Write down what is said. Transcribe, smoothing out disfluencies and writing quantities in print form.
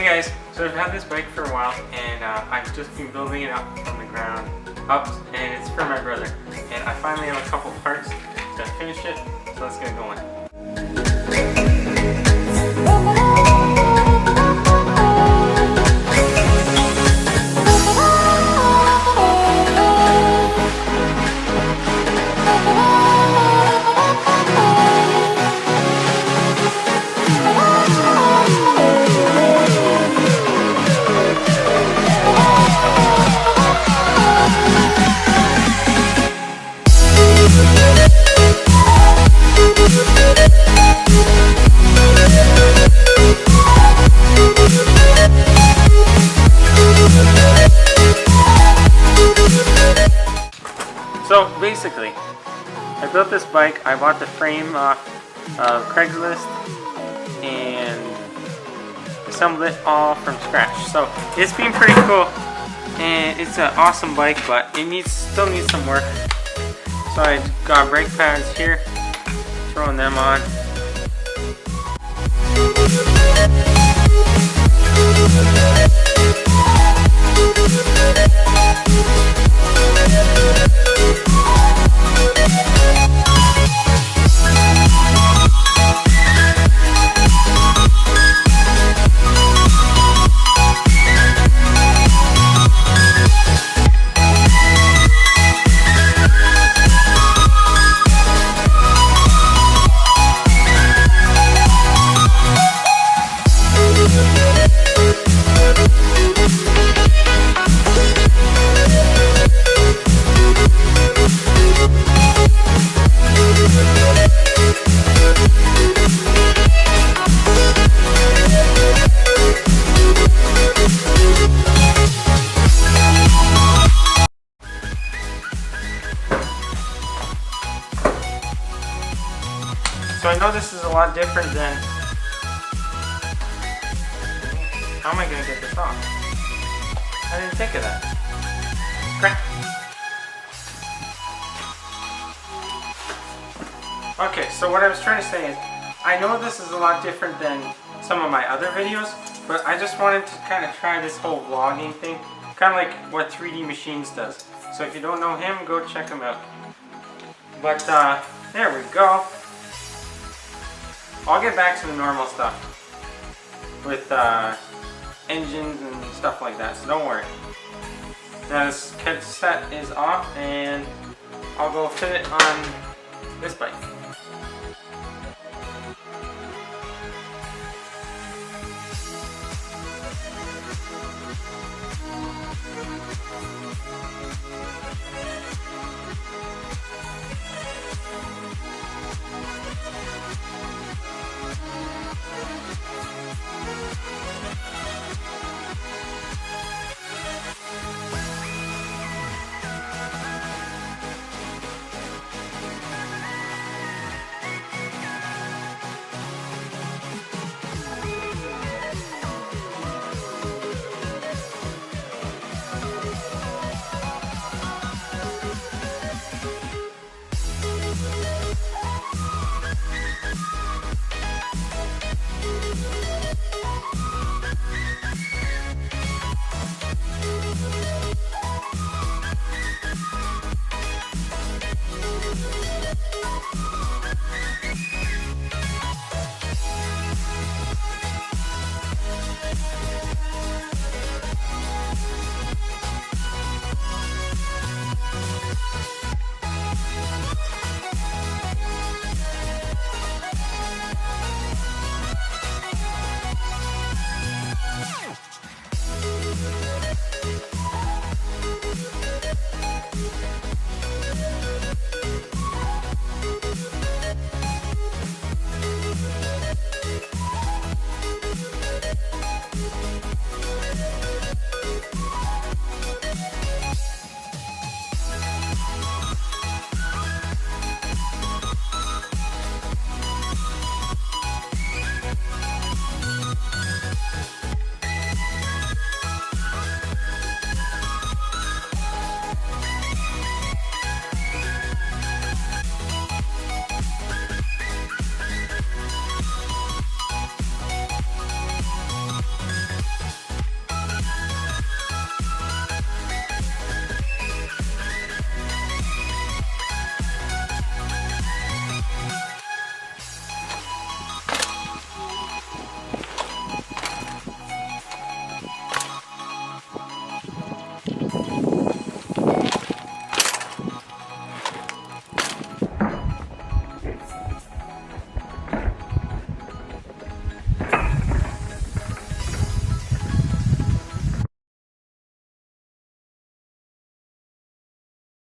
Hey guys, so I've had this bike for a while and I've just been building it up from the ground up, and it's for my brother. And I finally have a couple parts to finish it, so let's get going. So basically, I built this bike. I bought the frame off of Craigslist and assembled it all from scratch. So it's been pretty cool, and it's an awesome bike, but it still needs some work. So I got brake pads here, throwing them on. So I know this is a lot different than... How am I going to get this off? I didn't think of that. Crap. Okay, so what I was trying to say is, I know this is a lot different than some of my other videos, but I just wanted to kind of try this whole vlogging thing, kind of like what 3D Machines does. So if you don't know him, go check him out. But there we go. I'll get back to the normal stuff with engines and stuff like that, so don't worry. Now this cassette is off and I'll go fit it on this bike.